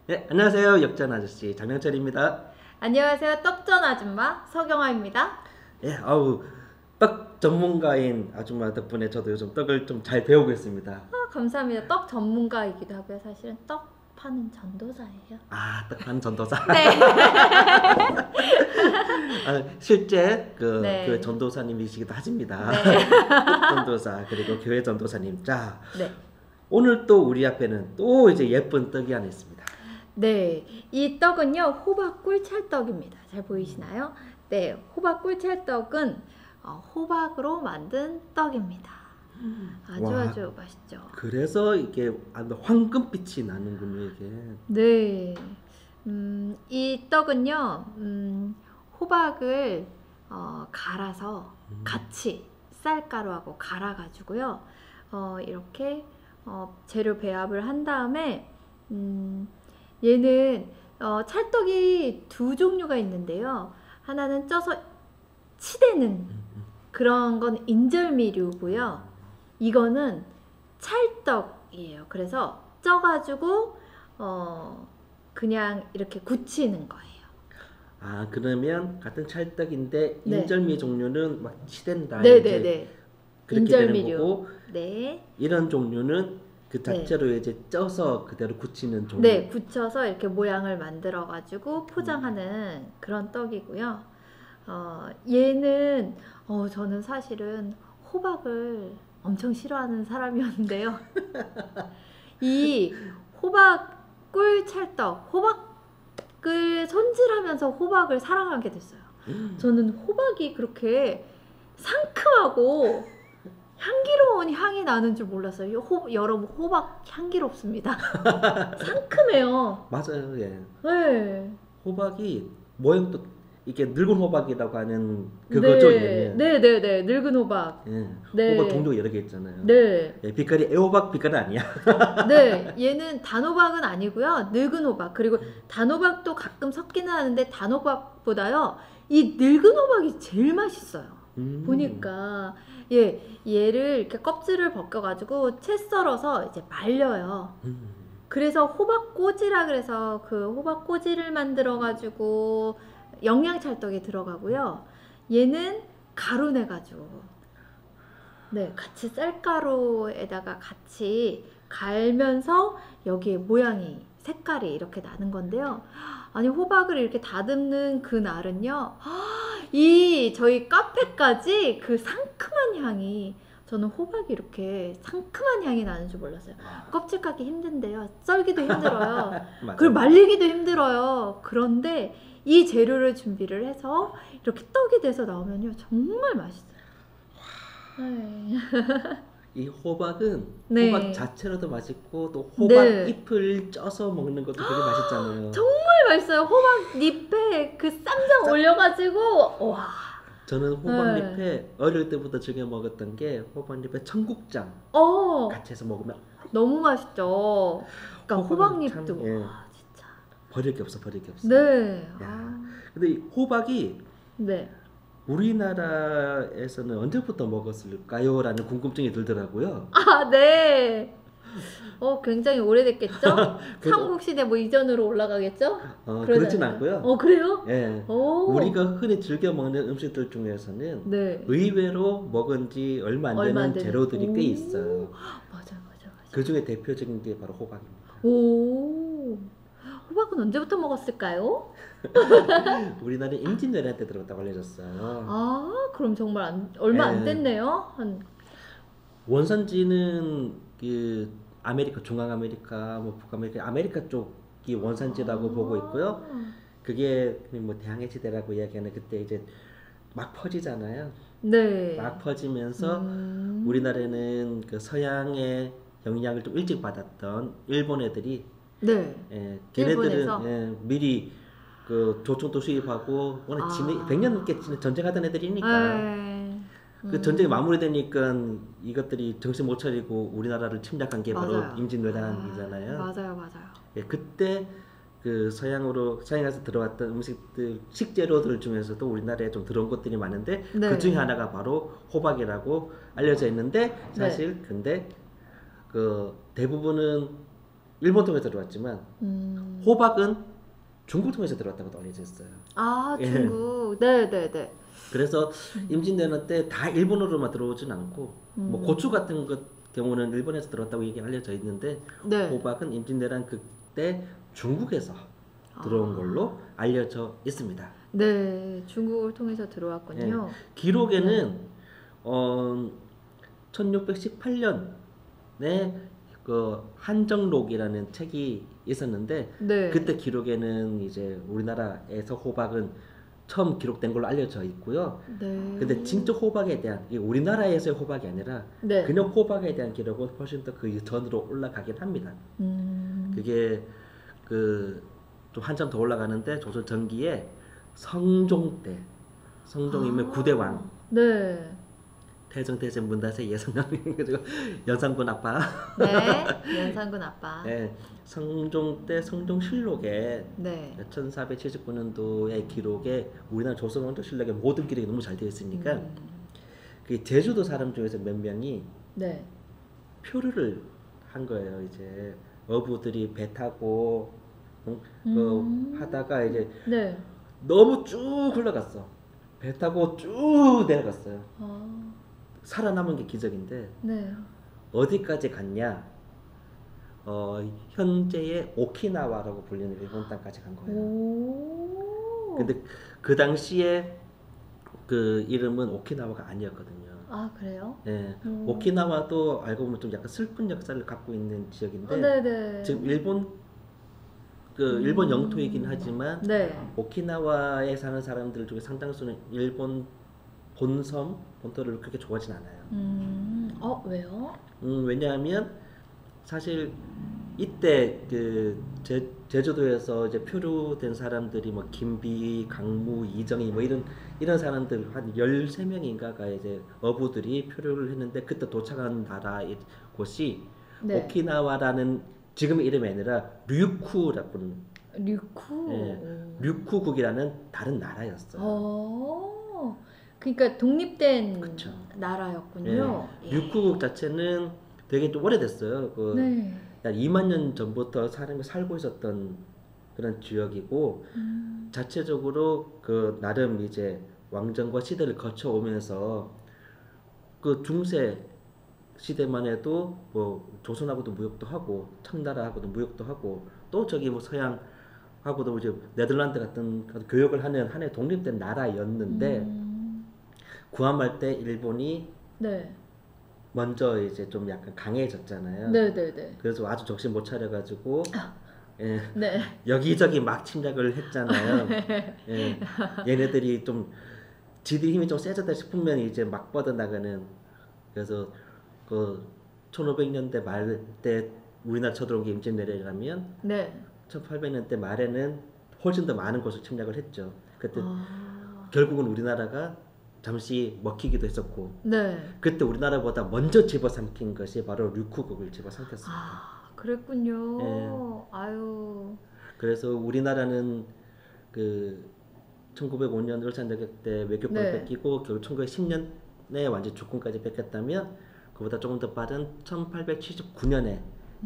네, 안녕하세요. 역전 아저씨 장명철입니다. 안녕하세요. 떡전 아줌마 서경아입니다. 예, 떡 전문가인 아줌마 덕분에 저도 요즘 떡을 좀 잘 배우고 있습니다. 감사합니다. 떡 전문가이기도 하고요. 사실은 떡 파는 전도사예요. 떡한 전도사. 네. 실제 네. 교회 전도사님이시기도 하십니다. 네. 떡 전도사 그리고 교회 전도사님. 자, 네. 오늘 또 우리 앞에는 또 이제 예쁜 떡이 하나 있습니다. 네. 이 떡은요. 호박 꿀찰떡입니다. 잘 보이시나요? 네. 호박 꿀찰떡은 호박으로 만든 떡입니다. 와, 아주 맛있죠. 그래서 이게 황금빛이 나는군요, 이게. 네. 이 떡은요, 호박을 갈아서 같이 쌀가루하고 갈아가지고요, 이렇게 재료 배합을 한 다음에, 얘는 찰떡이 두 종류가 있는데요. 하나는 쪄서 치대는 그런 건 인절미류고요. 이거는 찰떡이에요. 그래서 쪄가지고 그냥 이렇게 굳히는 거예요. 그러면 같은 찰떡인데 네. 인절미 종류는 막 치댄다 이제 네네네. 그렇게 되는 인절미류. 거고, 네. 이런 종류는 그 네. 자체로 이제 쪄서 그대로 굳히는 종류. 네, 굳혀서 이렇게 모양을 만들어가지고 포장하는 그런 떡이고요. 얘는 저는 사실은 호박을 엄청 싫어하는 사람이었는데요. 이 호박 꿀찰떡, 호박을 손질하면서 호박을 사랑하게 됐어요. 저는 호박이 그렇게 상큼하고 향기로운 향이 나는 줄 몰랐어요. 여러분, 호박 향기롭습니다. 상큼해요. 맞아요, 예. 네. 호박이 모양도 이게 늙은 호박이라고 하는 그거죠, 네. 얘는. 네네네. 늙은 호박. 예. 네. 호박 종류가 여러 개 있잖아요. 네. 예, 빛깔이 애호박 빛깔은 아니야. 네. 얘는 단호박은 아니고요. 늙은 호박. 그리고 단호박도 가끔 섞기는 하는데 단호박보다요. 이 늙은 호박이 제일 맛있어요. 보니까 얘를 이렇게 껍질을 벗겨가지고 채 썰어서 이제 말려요. 그래서 호박꼬지라 그래서 그 호박꼬지를 만들어가지고 영양찰떡이 들어가고요. 얘는 가루 내가지고 같이 쌀가루에다가 같이 갈면서 여기에 모양이 색깔이 이렇게 나는 건데요. 아니, 호박을 이렇게 다듬는 그 날은요, 이 저희 카페까지 그 상큼한 향이, 저는 호박이 이렇게 상큼한 향이 나는 줄 몰랐어요. 껍질 까기 힘든데요, 썰기도 힘들어요. 그리고 말리기도 힘들어요. 그런데 이 재료를 준비를 해서 이렇게 떡이 돼서 나오면요, 정말 맛있어요. 이 호박은 네. 호박 자체로도 맛있고 또 호박 네. 잎을 쪄서 먹는 것도 되게 맛있잖아요. 정말 맛있어요. 호박 잎에 그 쌈장 올려가지고, 와. 저는 호박잎에 어릴 때부터 즐겨 먹었던 게 호박잎에 청국장 같이 해서 먹으면 너무 맛있죠. 그러니까 호박은 호박잎도 참, 예. 와, 진짜. 버릴 게 없어. 네. 근데 이 호박이 네. 우리나라에서는 언제부터 먹었을까요? 라는 궁금증이 들더라고요. 네. 굉장히 오래됐겠죠? 그래도- 삼국시대 뭐 이전으로 올라가겠죠? 그렇진 않아요? 않고요. 그래요? 예. 오. 우리가 흔히 즐겨 먹는 음식들 중에서는 네. 의외로 먹은 지 얼마 안 얼마 안 되는 되는- 재료들이 꽤 오. 있어요. 맞아. 그 중에 대표적인 게 바로 호박입니다. 오. 호박은 언제부터 먹었을까요? 우리나라는 임진왜란 때 들어갔다고 알려졌어요. 그럼 정말 얼마 안 예. 됐네요. 원산지는 그 아메리카, 중앙아메리카, 뭐 북아메리카, 아메리카 쪽이 원산지라고 보고 있고요. 그게 뭐 대항해 시대라고 이야기하는 그때 이제 막 퍼지잖아요. 네. 막 퍼지면서 우리나라는 그 서양의 영향을 좀 일찍 받았던 일본 애들이 네. 걔네들은 일본에서? 미리 그 조총도 수입하고 워낙 100년 넘게 전쟁하던 애들이니까 그 전쟁이 마무리되니까 이것들이 정신 못 차리고 우리나라를 침략한 게 바로 맞아요. 임진왜란이잖아요. 맞아요. 그때 그 서양에서 들어왔던 음식들, 식재료들 중에서도 우리나라에 좀 들어온 것들이 많은데 네. 그 중에 하나가 바로 호박이라고 알려져 있는데 사실 근데 그 대부분은 일본 통해서 들어왔지만 호박은 중국 통해서 들어왔다고 알려져 있어요. 아, 예. 중국. 네, 네, 네. 그래서 임진왜란 때 다 일본으로만 들어오진 않고 뭐 고추 같은 것 경우는 일본에서 들어왔다고 얘기 알려져 있는데 네. 호박은 임진왜란 그때 중국에서 들어온 걸로 알려져 있습니다. 네, 중국을 통해서 들어왔군요. 기록에는 1618년에 그 한정록이라는 책이 있었는데 네. 그때 기록에는 이제 우리나라에서 호박은 처음 기록된 걸로 알려져 있고요. 네. 근데 진짜 호박에 대한 이게 우리나라에서의 호박이 아니라 네. 그냥 호박에 대한 기록은 훨씬 더 그 전으로 올라가긴 합니다. 그게 그 좀 한참 더 올라가는데 조선 전기에 성종 때 성종이면 구대왕 네. 태정태세 문다세 예성남이 그리고 연산군 아빠 네. 연산군 아빠. 네, 성종 때 성종실록에 네. 1479년도의 기록에 우리나라 조선왕조실록의 모든 기록이 너무 잘 되어 있으니까 그 제주도 사람 중에서 몇 명이 네. 표류를 한 거예요. 이제 어부들이 배 타고 하다가 이제 네. 너무 쭉 흘러갔어. 배 타고 쭉 내려갔어요. 아, 살아남은 게 기적인데 네. 어디까지 갔냐? 현재의 오키나와라고 불리는 일본 땅까지 간 거예요. 오. 근데 그 당시에 그 이름은 오키나와가 아니었거든요. 아, 그래요? 예, 오키나와도 알고 보면 좀 약간 슬픈 역사를 갖고 있는 지역인데 네네. 지금 일본 영토이긴 하지만 네. 오키나와에 사는 사람들 중에 상당수는 일본 본토를 그렇게 좋아하진 않아요. 왜요? 왜냐하면 사실 이때 그 제주도에서 이제 표류된 사람들이 뭐 김비, 강무, 이정희 뭐 이런 사람들 한 13명인가가 이제 어부들이 표류를 했는데 그때 도착한 나라 곳이 네. 오키나와라는 지금 이름이 아니라 류쿠라고 류쿠. 류쿠국이라는 다른 나라였어요. 그러니까 독립된 그쵸. 나라였군요. 예. 류쿠국 자체는 되게 좀 오래됐어요. 네. 한 2만 년 전부터 사람이 살고 있었던 그런 지역이고 자체적으로 그 나름 이제 왕정과 시대를 거쳐오면서 그 중세 시대만 해도 뭐 조선하고도 무역도 하고 청나라하고도 무역도 하고 또 저기 뭐 서양하고도 이제 네덜란드 같은 교역을 하는 하나의 독립된 나라였는데 구함할 때 일본이 네. 먼저 이제 좀 약간 강해졌잖아요. 네네네. 그래서 아주 정신 못 차려가지고 예, 네. 여기저기 막 침략을 했잖아요. 예, 얘네들이 좀 지들 힘이 좀 세졌다 싶으면 이제 막 뻗어나가는 그래서 그 1500년대 말 때 우리나라 쳐들어온 게 임진왜란이라면 네. 1800년대 말에는 훨씬 더 많은 곳을 침략을 했죠. 그때 결국은 우리나라가 잠시 먹히기도 했었고 네. 그때 우리나라보다 먼저 집어삼킨 것이 바로 류쿠국을 집어삼켰습니다. 아, 그랬군요. 예. 아유. 그래서 우리나라는 그 1905년 을사늑약 때 외교권을 네. 뺏기고 결국 1910년에 완전 주권까지 뺏겼다면 그보다 조금 더 빠른 1879년에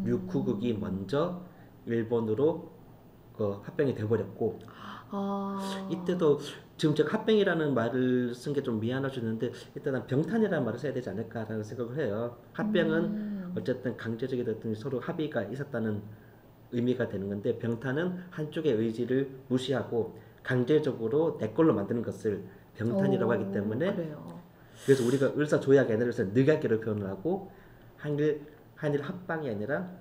류쿠국이 먼저 일본으로 그 합병이 돼버렸고 이때도 지금 제가 합병이라는 말을 쓴 게 좀 미안할 수 있는데 일단은 병탄이라는 말을 써야 되지 않을까라는 생각을 해요. 합병은 어쨌든 강제적이든 서로 합의가 있었다는 의미가 되는 건데 병탄은 한쪽의 의지를 무시하고 강제적으로 내 걸로 만드는 것을 병탄이라고 하기 때문에 그래요. 그래서 우리가 을사조약 애널에서 늑약계로 표현을 하고 한일 합방이 아니라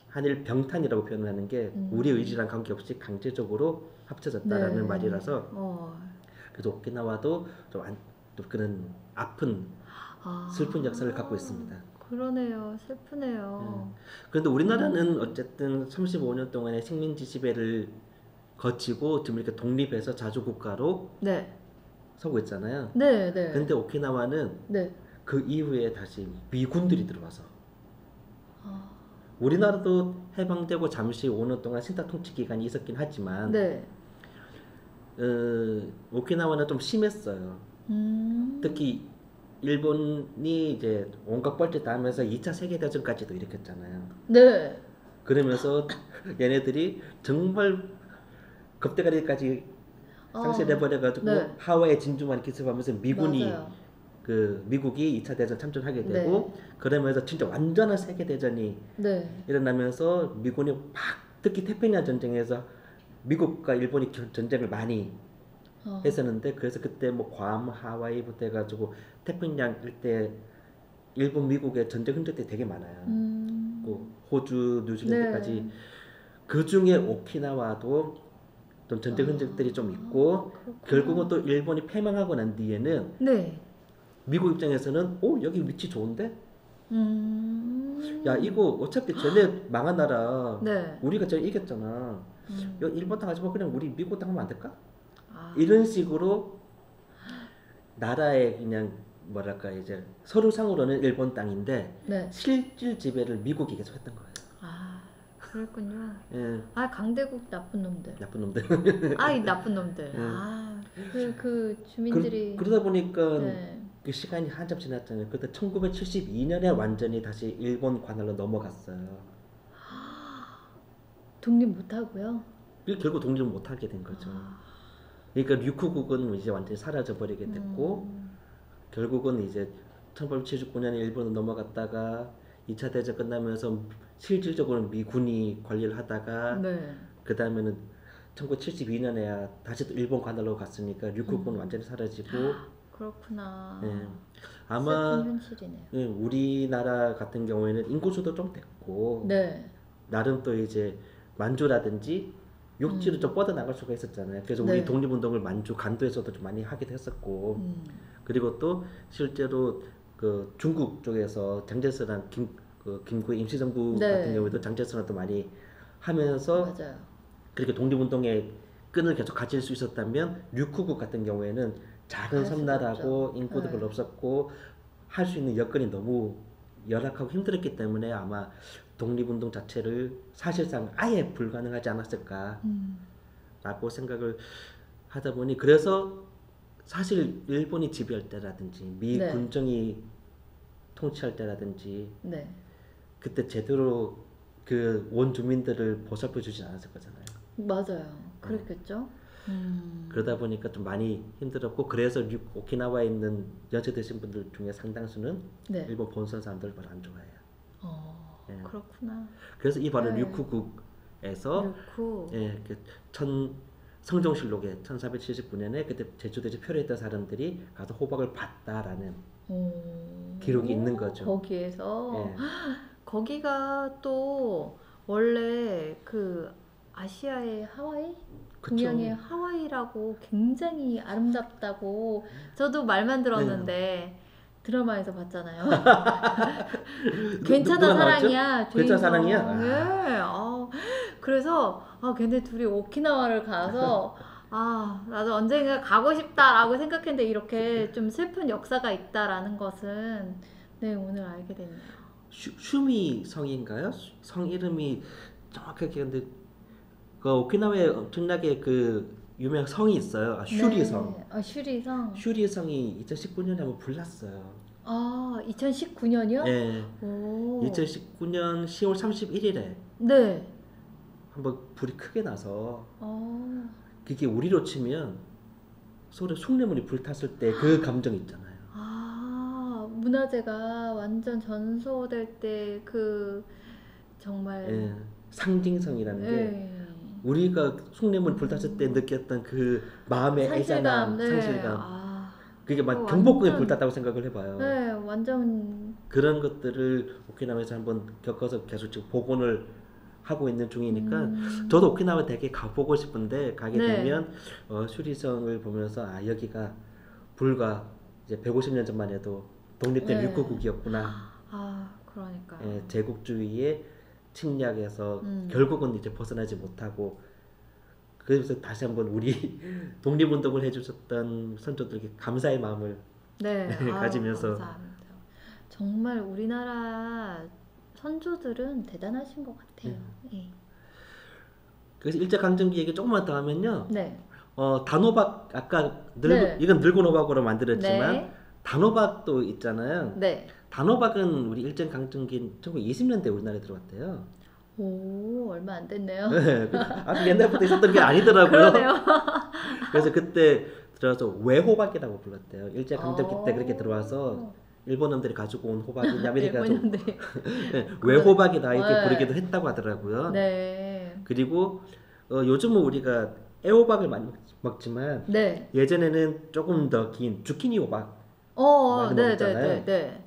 한일 병탄이라고 표현을 하는 게 우리 의지랑 관계없이 강제적으로 합쳐졌다라는 네. 말이라서 그래서 오키나와도 좀 그런 아픈 슬픈 역사를 갖고 있습니다. 그러네요. 슬프네요. 그런데 우리나라는 어쨌든 35년 동안의 식민지 지배를 거치고 지금 이렇게 독립해서 자주국가로 네. 서고 있잖아요. 네, 네. 근데 오키나와는 네. 그 이후에 다시 미군들이 들어와서 우리나라도 해방되고 잠시 5년 동안 신타 통치 기간이 있었긴 하지만 네. 오키나와는 좀 심했어요. 특히 일본이 이제 온갖 뻘짓 다 하면서 2차 세계대전까지도 일으켰잖아요. 네. 그러면서 얘네들이 정말 겁대가리까지 상실해 버려가지고 네. 하와이에 진주만 기습하면서 미군이 맞아요. 그 미국이 2차 대전 참전하게 네. 되고 그러면서 진짜 완전한 세계 대전이 네. 일어나면서 미군이 막 특히 태평양 전쟁에서 미국과 일본이 전쟁을 많이 했었는데 그래서 그때 뭐 괌, 하와이부터 해가지고 태평양 일대 일본 미국의 전쟁 흔적들이 되게 많아요. 그 호주, 뉴질랜드까지 네. 그 중에 오키나와도 좀 전쟁 흔적들이 좀 있고 그렇구나. 결국은 또 일본이 패망하고 난 뒤에는 네. 미국 입장에서는 여기 위치 좋은데? 음. 야 이거 어차피 쟤네 망한 나라 네. 우리가 저 이겼잖아. 야, 일본 당하지 마 그냥 우리 미국 당하면 안 될까? 아. 이런 식으로 나라의 그냥 뭐랄까 이제 서류상으로는 일본 땅인데 네. 실질 지배를 미국이 계속 했던 거예요. 아, 그랬군요. 예, 아, 강대국 나쁜 놈들. 나쁜 놈들. 아, 이 나쁜 놈들. 네. 아, 그 주민들이. 그러다 보니까 네. 그 시간이 한참 지났잖아요. 그때 1972년에 완전히 다시 일본 관할로 넘어갔어요. 독립 못 하고요. 그리고 결국 독립을 못하게 된 거죠. 그러니까 류쿠국은 이제 완전히 사라져 버리게 됐고 결국은 이제 1879년에 일본으로 넘어갔다가 2차 대전 끝나면서 실질적으로 미군이 관리를 하다가 네. 그 다음에는 1972년에야 다시 또 일본 관할로 갔으니까 류쿠국은 완전히 사라지고 그렇구나. 예, 아마 슬픈 현실이네요. 예, 우리나라 같은 경우에는 인구수도 좀 됐고 네. 나름 또 이제 만주라든지 육지로 좀 뻗어나갈 수가 있었잖아요. 그래서 우리 네. 독립운동을 만주 간도에서도 좀 많이 하기도 했었고 그리고 또 실제로 그 중국 쪽에서 장제스랑 김구의 임시정부 네. 같은 경우에도 장제스랑 또 많이 하면서 맞아요. 그렇게 독립운동의 끈을 계속 가질 수 있었다면 류쿠국 같은 경우에는 작은 할 수가 섬나라고 없죠. 인구도 네. 별로 없었고 할 수 있는 여건이 너무 열악하고 힘들었기 때문에 아마 독립운동 자체를 사실상 아예 불가능하지 않았을까라고 생각을 하다 보니 그래서 사실 일본이 지배할 때라든지 미 네. 군정이 통치할 때라든지 네. 그때 제대로 그 원주민들을 보살펴 주지 않았을 거잖아요. 맞아요. 그랬겠죠. 그러다 보니까 좀 많이 힘들었고 그래서 오키나와에 있는 연세드신 분들 중에 상당수는 네. 일본 본선 사람들을 별로 안 좋아해요. 예. 그렇구나. 그래서 이 바로 네. 류쿠국에서 그렇고. 예, 성종실록에 1479년에 그때 제주도에서 표류했던 사람들이 가서 호박을 봤다라는 기록이 있는 거죠. 거기에서 예. 거기가 또 원래 그 아시아의 하와이? 그쵸. 동양의 하와이라고 굉장히 아름답다고 저도 말만 들었는데 드라마에서 봤잖아요. 괜찮아 누가 나왔죠? 사랑이야. 괜찮아 주인공. 사랑이야? 네. 그래서 걔네 둘이 오키나와를 가서 나도 언젠가 가고 싶다라고 생각했는데 이렇게 좀 슬픈 역사가 있다라는 것은 네 오늘 알게 됐네요. 슈미 성인가요? 성 이름이 정확하게 기억는데 그 오키나와에 엄청나게 그 유명 성이 있어요. 슈리성. 네. 슈리성. 슈리성이 2019년에 한번 불났어요. 2019년이요? 네. 오. 2019년 10월 31일에 네. 한번 불이 크게 나서 어. 그게 우리로 치면 서울에 숭례문이 불탔을 때 그 감정 있잖아요. 문화재가 완전 전소될 때 그 정말 예, 상징성이라는 게 네. 우리가 숭례문 불탔을 때 느꼈던 그 마음의 애잔함, 네. 상실감 그게 막 완전- 경복궁에 불탔다고 생각을 해봐요. 네, 완전 그런 것들을 오키나와에서 한번 겪어서 계속 지금 복원을 하고 있는 중이니까 저도 오키나와 되게 가보고 싶은데 가게 네. 되면 슈리성을 보면서 여기가 불과 이제 150년 전만 해도 독립된 네. 육국국이었구나. 그러니까 예, 제국주의의 침략에서 결국은 이제 벗어나지 못하고 그래서 다시 한번 우리 독립운동을 해주셨던 선조들에게 감사의 마음을 네, 가지면서 감사합니다. 정말 우리나라 선조들은 대단하신 것 같아요. 예. 그래서 일제강점기 얘기 조금만 더 하면요. 네. 단호박 아까 네. 이건 늙은 호박으로 만들었지만 네. 단호박도 있잖아요. 네. 단호박은 우리 일제강점기 1920년대 우리나라에 들어왔대요. 오, 얼마 안 됐네요. 네, 아주 옛날부터 있었던 게 아니더라고요. 그러네요. 그래서 그때 들어서 외호박이라고 불렀대요. 일제 강점기 때 그렇게 들어와서 어. 일본 놈들이 가지고 온 호박이 아메리카 좀 일본인들이. 네, 외호박이다 이렇게 네. 부르기도 했다고 하더라고요. 네. 그리고 요즘은 우리가 애호박을 많이 먹지만 네. 예전에는 조금 더 긴 주키니 호박 많이 네, 네, 먹었잖아요. 네, 네.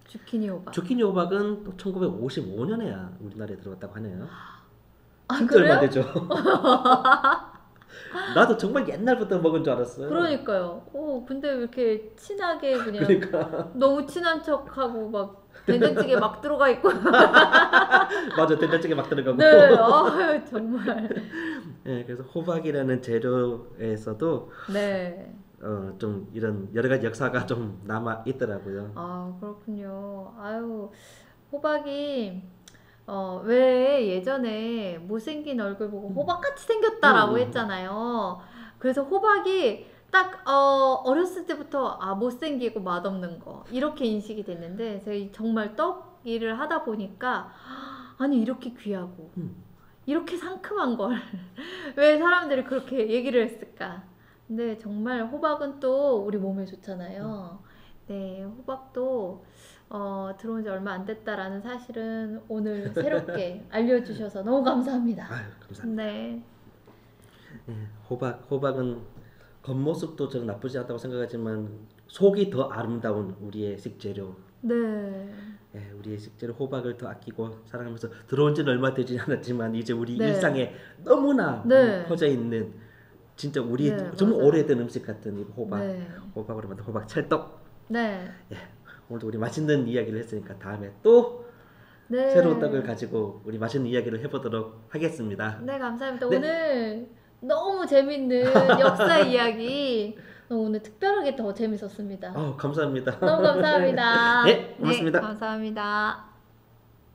주키니 호박. 주키니 호박은 또 1955년에야 우리나라에 들어왔다고 하네요. 아, 진짜 그래요? 얼마 되죠? 나도 정말 옛날부터 먹은 줄 알았어요. 그러니까요. 근데 왜 이렇게 친하게 그냥 그러니까 너무 친한 척하고 막 된장찌개 막 들어가 있고. 맞아 된장찌개 막 들어가고. 네, 아유, 정말. 네, 그래서 호박이라는 재료에서도 네. 좀 이런 여러 가지 역사가 좀 남아 있더라고요. 아, 그렇군요. 아유, 호박이, 왜 예전에 못생긴 얼굴 보고 호박같이 생겼다라고 했잖아요. 그래서 호박이 딱, 어렸을 때부터, 못생기고 맛없는 거. 이렇게 인식이 됐는데, 제가 정말 떡 일을 하다 보니까, 아니, 이렇게 귀하고, 이렇게 상큼한 걸, 왜 사람들이 그렇게 얘기를 했을까? 근데 정말 호박은 또 우리 몸에 좋잖아요. 네, 호박도 들어온 지 얼마 안 됐다라는 사실은 오늘 새롭게 알려주셔서 너무 감사합니다. 아유 감사합니다. 네, 예, 호박은 겉모습도 저는 나쁘지 않다고 생각하지만 속이 더 아름다운 우리의 식재료. 네, 예, 우리의 식재료 호박을 더 아끼고 사랑하면서 들어온 지는 얼마 되지 않았지만 이제 우리 네. 일상에 너무나 네. 퍼져 있는 진짜 우리 네, 정말 맞아요. 오래된 음식 같은 이 호박. 네, 호박으로 만든 호박 찰떡. 네, 오늘도 우리 맛있는 이야기를 했으니까 다음에 또 네. 새로운 떡을 가지고 우리 맛있는 이야기를 해보도록 하겠습니다. 네, 감사합니다. 네. 오늘 너무 재밌는 역사 이야기 오늘 특별하게 더 재밌었습니다. 감사합니다. 너무 감사합니다. 네, 고맙습니다. 감사합니다.